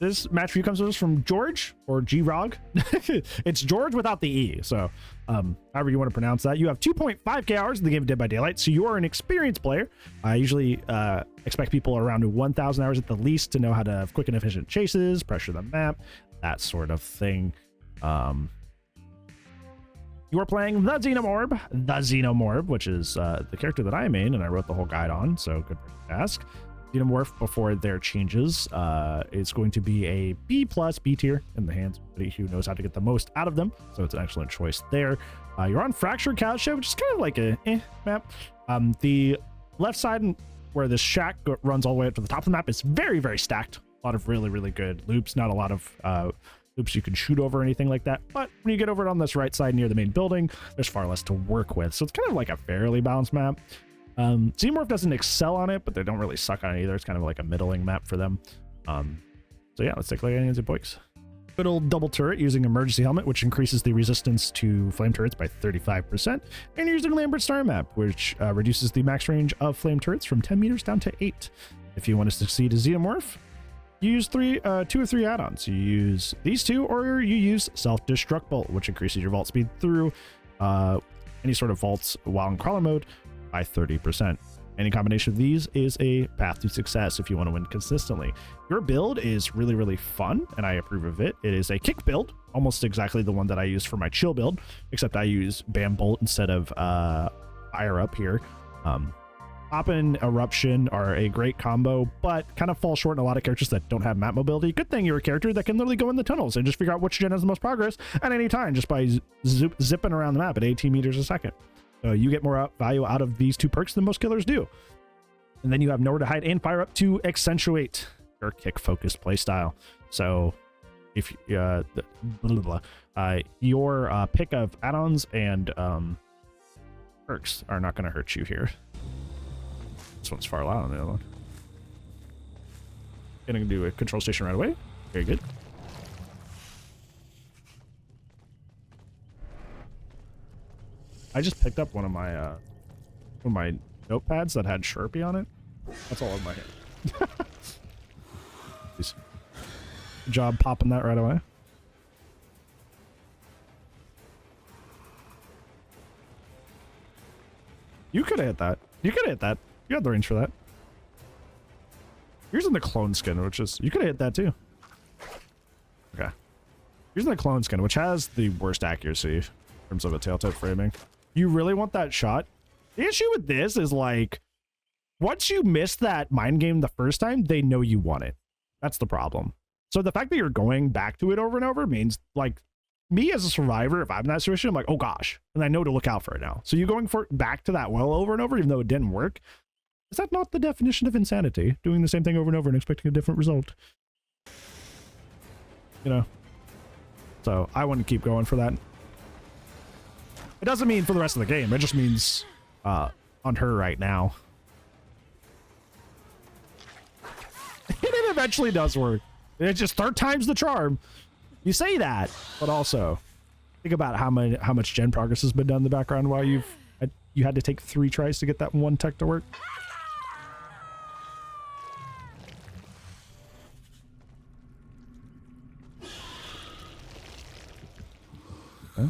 This match review comes to us from Georg, or Georg. It's George without the E, so however you want to pronounce that. You have 2.5k hours in the game of Dead by Daylight, so you are an experienced player. I usually expect people around 1,000 hours at the least to know how to have quick and efficient chases, pressure the map, that sort of thing. You are playing the Xenomorph, which is the character that I main, and I wrote the whole guide on, so good task. Xenomorph, before their changes, is going to be a B+, B tier in the hands of somebody who knows how to get the most out of them, so it's an excellent choice there. You're on Fractured Cowshed, which is kind of like a map. The left side where this shack runs all the way up to the top of the map is very, very stacked. A lot of really, really good loops, not a lot of loops you can shoot over or anything like that, but when you get over it on this right side near the main building, there's far less to work with, so it's kind of like a fairly balanced map. Xenomorph doesn't excel on it, but they don't really suck on it either. It's kind of like a middling map for them. So yeah, let's take a look at the boys. Good old double turret using emergency helmet, which increases the resistance to flame turrets by 35%, and using Lambert star map, which reduces the max range of flame turrets from 10 meters down to 8. If you want to succeed as Xenomorph, you use 2 or 3 add-ons. You use these two, or you use self-destruct bolt, which increases your vault speed through any sort of vaults while in crawler mode by 30%. Any combination of these is a path to success if you want to win consistently. Your build is really, really fun, and I approve of it. It is a kick build, almost exactly the one that I use for my chill build, except I use Bam Bolt instead of Fire Up here. Pop and Eruption are a great combo, but kind of fall short in a lot of characters that don't have map mobility. Good thing you're a character that can literally go in the tunnels and just figure out which gen has the most progress at any time just by zipping around the map at 18 meters a second. So you get more value out of these 2 perks than most killers do. And then you have nowhere to hide and fire up to accentuate your kick focused playstyle. So if your pick of add-ons and perks are not going to hurt you here. This one's far loud on the other one. Gonna do a control station right away. Very good. I just picked up one of my notepads that had Sharpie on it. That's all in my hand. Good job popping that right away. You could have hit that. You could have hit that. You had the range for that. Here's in the clone skin, which is... You could have hit that too. Okay. Here's in the clone skin, which has the worst accuracy in terms of a tail tip framing. You really want that shot? The issue with this is, like, once you miss that mind game the first time, they know you want it. That's the problem. So the fact that you're going back to it over and over means, like, me as a survivor, if I'm in that situation, I'm like, oh gosh, and I know to look out for it now. So you going back to that well over and over, even though it didn't work, is that not the definition of insanity? Doing the same thing over and over and expecting a different result. You know? So I wouldn't keep going for that. It doesn't mean for the rest of the game. It just means on her right now. And it eventually does work. It's just 3rd time's the charm. You say that, but also think about how much gen progress has been done in the background while you had to take 3 tries to get that one tech to work. Okay.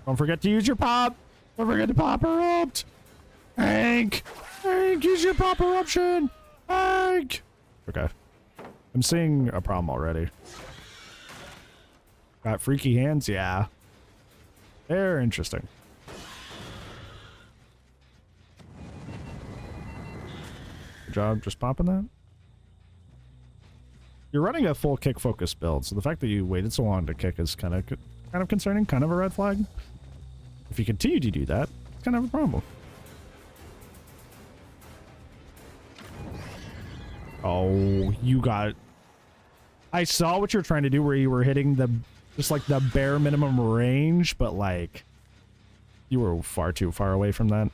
Don't forget to use your pop. Don't forget to pop erupt. Hank, use your pop eruption. Hank. Okay. I'm seeing a problem already. Got freaky hands? Yeah. They're interesting. Good job just popping that. You're running a full kick focus build, so the fact that you waited so long to kick is kind of concerning, kind of a red flag. If you continue to do that, it's kind of a problem. Oh, you got... I saw what you're trying to do where you were hitting just like the bare minimum range, but like you were far too far away from that.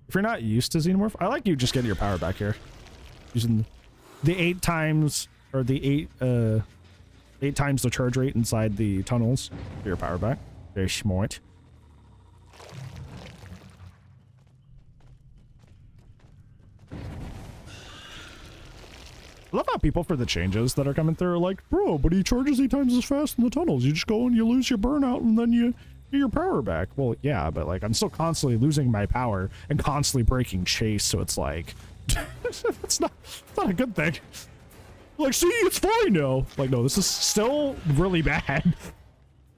If you're not used to Xenomorph, I like you just getting your power back here. Using the 8 times or the 8 times the charge rate inside the tunnels for your power back. Very smart. I love how people for the changes that are coming through are like, bro, but he charges 8 times as fast in the tunnels. You just go and you lose your burnout and then you get your power back. Well, yeah, but like I'm still constantly losing my power and constantly breaking chase, so it's like it's not a good thing. Like, see, it's fine now. Like, no, this is still really bad.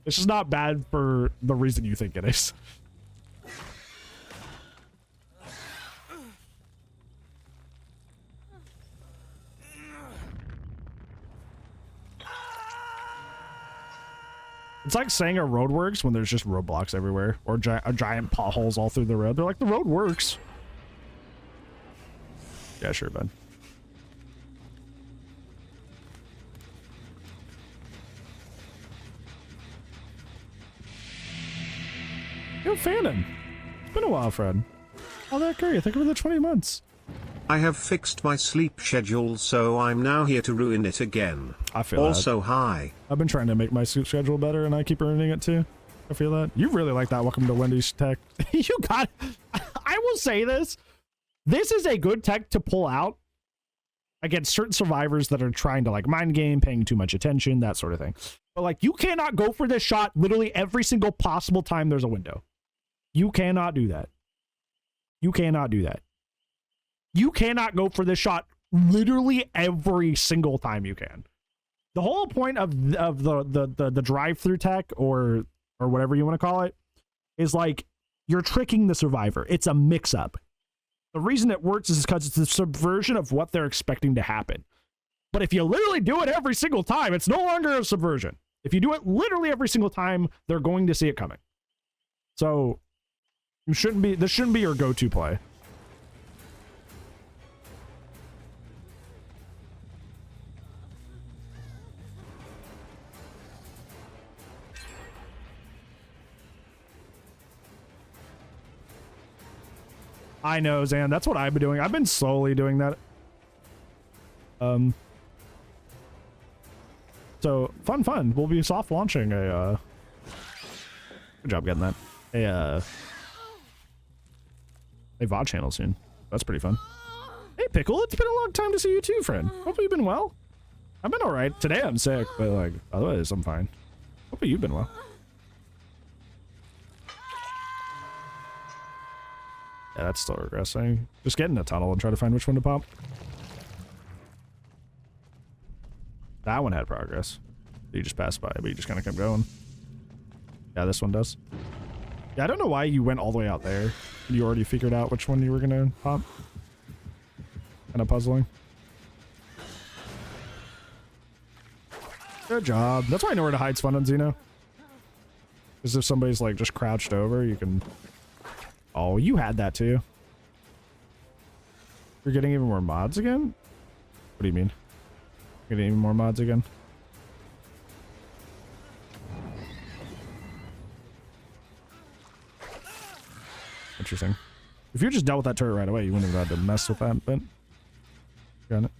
It's just not bad for the reason you think it is. It's like saying a road works when there's just roadblocks everywhere or giant potholes all through the road. They're like, the road works. Yeah, sure, bud. Yo, Fannin. It's been a while, Fred. How that carry? I think over the 20 months. I have fixed my sleep schedule, so I'm now here to ruin it again. I feel also, that. Hi. I've been trying to make my sleep schedule better, and I keep ruining it too. I feel that. You really like that. Welcome to Wendy's tech. You got... I will say this. This is a good tech to pull out against certain survivors that are trying to like mind game, paying too much attention, that sort of thing. But like, you cannot go for this shot literally every single possible time there's a window. You cannot do that. You cannot do that. You cannot go for this shot literally every single time you can. The whole point of the drive-through tech or whatever you want to call it is like you're tricking the survivor. It's a mix-up. The reason it works is because it's a subversion of what they're expecting to happen. But if you literally do it every single time, it's no longer a subversion. If you do it literally every single time, they're going to see it coming. So you shouldn't be. This shouldn't be your go-to play. I know, Zan. That's what I've been doing. I've been slowly doing that. So fun. We'll be soft launching a. Good job getting that. A VOD channel soon. That's pretty fun. Hey, Pickle. It's been a long time to see you too, friend. Hopefully you've been well. I've been all right. Today I'm sick, but like otherwise I'm fine. Hopefully you've been well. Yeah, that's still regressing. Just get in the tunnel and try to find which one to pop. That one had progress. You just passed by, but you just kind of kept going. Yeah, this one does. Yeah, I don't know why you went all the way out there. You already figured out which one you were gonna pop. Kind of puzzling. Good job. That's why I know where to hide's fun on Xeno. Because if somebody's like just crouched over, you can... Oh, you had that too. You're getting even more mods again? What do you mean? Getting even more mods again? Interesting. If you just dealt with that turret right away, you wouldn't have had to mess with that, but... Got it.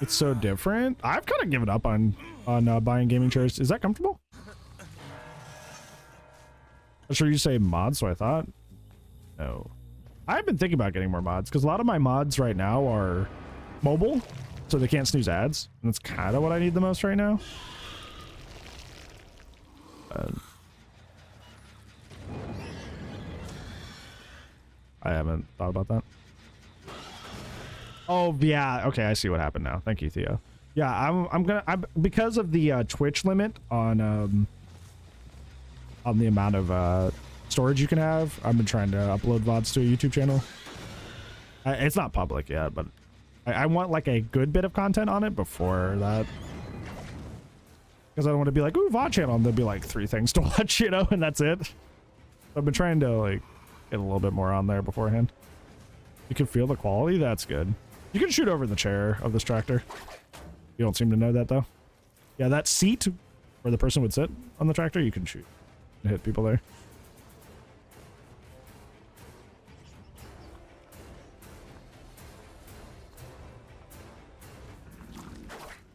It's so different. I've kind of given up on buying gaming chairs. Is that comfortable? I'm sure you say mods, so I thought. No. I've been thinking about getting more mods, because a lot of my mods right now are mobile, so they can't snooze ads. And that's kind of what I need the most right now. I haven't thought about that. Oh, yeah. Okay, I see what happened now. Thank you, Theo. Yeah, I'm because of the Twitch limit on the amount of storage you can have. I've been trying to upload VODs to a YouTube channel. It's not public yet, but I want like a good bit of content on it before that. Because I don't want to be like, ooh, VOD channel, and there'll be like 3 things to watch, you know, and that's it. So I've been trying to like get a little bit more on there beforehand. You can feel the quality? That's good. You can shoot over the chair of this tractor. You don't seem to know that though. Yeah, that seat where the person would sit on the tractor, you can shoot and hit people there.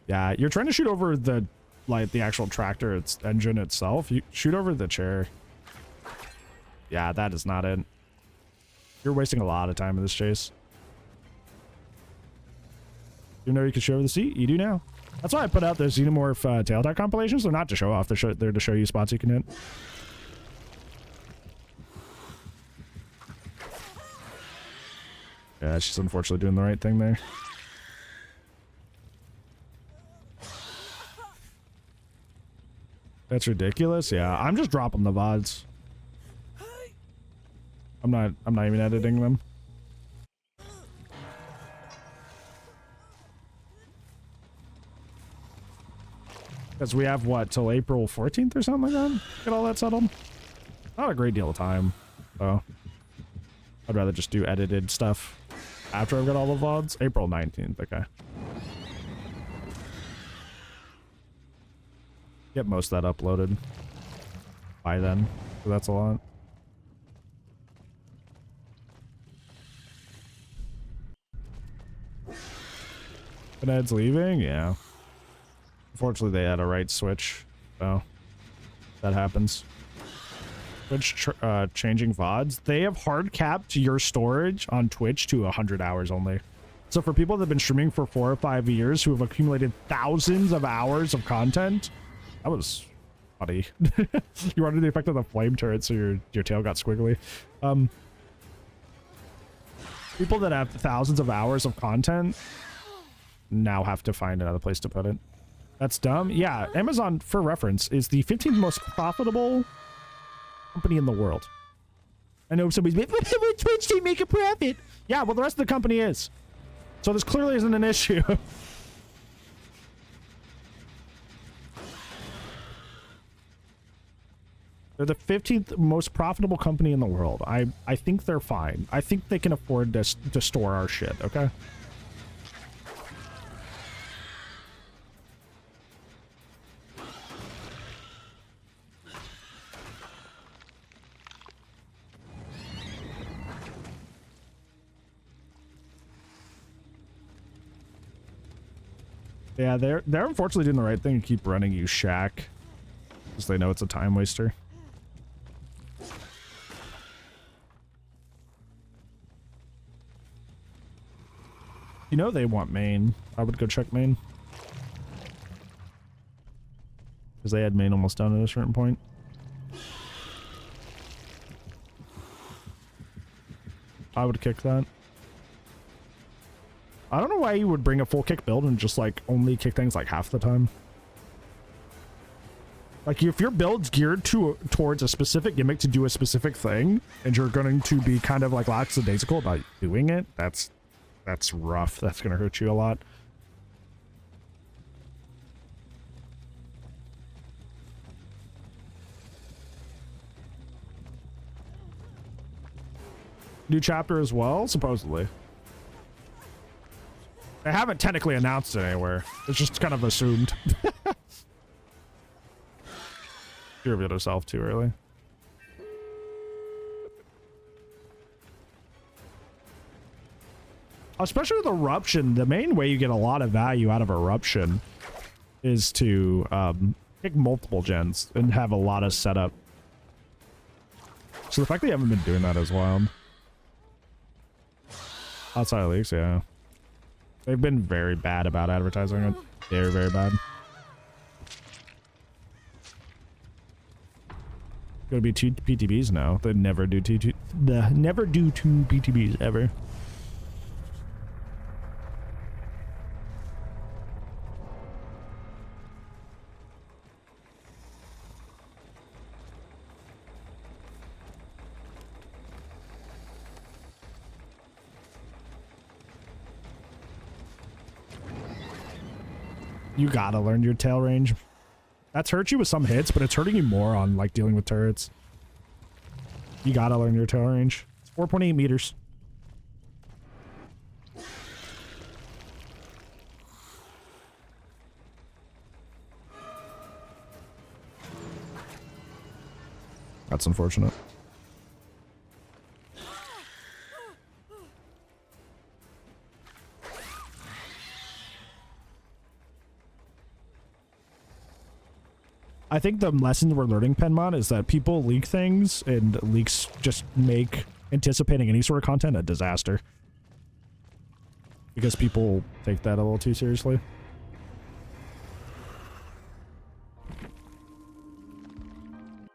Yeah, you're trying to shoot over the actual tractor, its engine itself. You shoot over the chair. Yeah, that is not it. You're wasting a lot of time in this chase. You know you can show over the seat? You do now. That's why I put out those Xenomorph tail attack compilations. They're not to show off. They're to show you spots you can hit. Yeah, she's unfortunately doing the right thing there. That's ridiculous. Yeah, I'm just dropping the VODs. I'm not even editing them. Because we have, what, till April 14th or something like that? Get all that settled? Not a great deal of time, so I'd rather just do edited stuff after I've got all the VODs. April 19th, okay. Get most of that uploaded by then, so that's a lot. Ed's leaving? Yeah. Unfortunately, they had a right switch, so that happens. Twitch changing VODs. They have hard capped your storage on Twitch to 100 hours only. So for people that have been streaming for 4 or 5 years who have accumulated thousands of hours of content, that was funny. You wanted the effect of the flame turret, so your tail got squiggly. People that have thousands of hours of content now have to find another place to put it. That's dumb. Yeah, Amazon, for reference, is the 15th most profitable company in the world. I know somebody's like, but Twitch didn't make a profit. Yeah, well, the rest of the company is. So this clearly isn't an issue. They're the 15th most profitable company in the world. I think they're fine. I think they can afford to store our shit, okay? Yeah, they're unfortunately doing the right thing and keep running you Shack, because they know it's a time waster. You know they want main. I would go check main. Because they had main almost done at a certain point. I would kick that. I don't know why you would bring a full kick build and just like only kick things like half the time. Like if your build's geared towards a specific gimmick to do a specific thing, and you're going to be kind of like lackadaisical about doing it, that's rough. That's gonna hurt you a lot. New chapter as well, supposedly. They haven't technically announced it anywhere. It's just kind of assumed. She revealed herself too early. Especially with Eruption, the main way you get a lot of value out of Eruption is to pick multiple gens and have a lot of setup. So the fact that you haven't been doing that is wild. Outside of leaks, yeah. They've been very bad about advertising it. Very, very bad. Gonna be 2 PTBs now. They never do never do 2 PTBs ever. You gotta learn your tail range. That's hurt you with some hits, but it's hurting you more on like dealing with turrets. You gotta learn your tail range. It's 4.8 meters. That's unfortunate. I think the lesson we're learning, Penmon, is that people leak things, and leaks just make anticipating any sort of content a disaster. because people take that a little too seriously.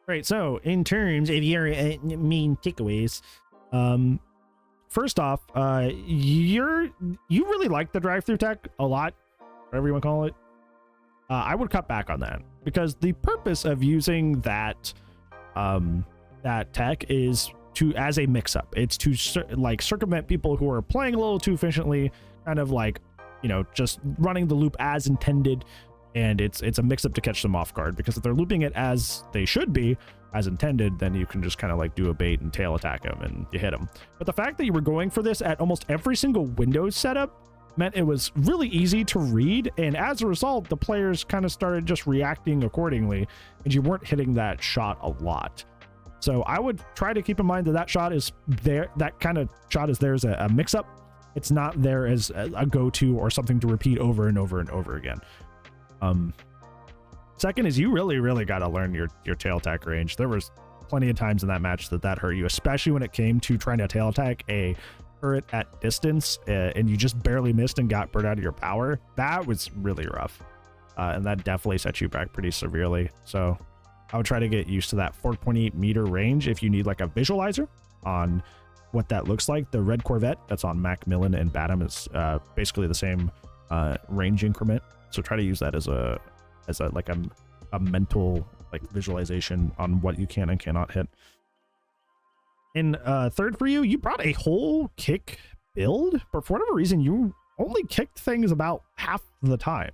Right, so in terms of your main takeaways, first off, you really like the drive-through tech a lot, whatever you want to call it. I would cut back on that, because the purpose of using that that tech is to as a mix-up. It's to like circumvent people who are playing a little too efficiently, kind of like, you know, just running the loop as intended. And it's a mix-up to catch them off guard, because if they're looping it as they should be, as intended, then you can just kind of like do a bait and tail attack them and you hit them. But the fact that you were going for this at almost every single Windows setup meant it was really easy to read, and as a result, the players kind of started just reacting accordingly, and you weren't hitting that shot a lot. So I would try to keep in mind that that shot is there, that kind of shot is there as a mix-up. It's not there as a go-to or something to repeat over and over and over again. Second is you really got to learn your tail attack range. There was plenty of times in that match that hurt you, especially when it came to trying to tail attack a turret at distance, and you just barely missed and got burned out of your power. That was really rough, and that definitely set you back pretty severely. So I would try to get used to that 4.8 meter range if you need like a visualizer on what that looks like. The red Corvette that's on Macmillan and Batum is basically the same range increment. So try to use that as a like a mental like visualization on what you can and cannot hit. And third for you, you brought a whole kick build, but for whatever reason, you only kicked things about half the time.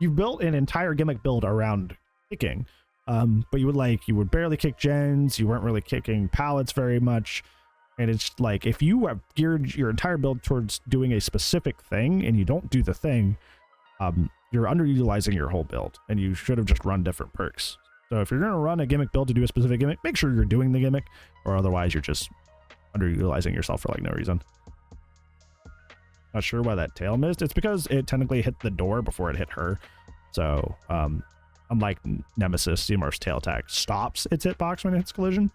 You built an entire gimmick build around kicking, but you would barely kick gens. You weren't really kicking pallets very much. And it's like, if you have geared your entire build towards doing a specific thing and you don't do the thing, you're underutilizing your whole build, and you should have just run different perks. So if you're going to run a gimmick build to do a specific gimmick, make sure you're doing the gimmick, or otherwise you're just underutilizing yourself for like no reason. Not sure why that tail missed. It's because it technically hit the door before it hit her. So unlike Nemesis, Xenomorph's tail attack stops its hitbox when it hits collision.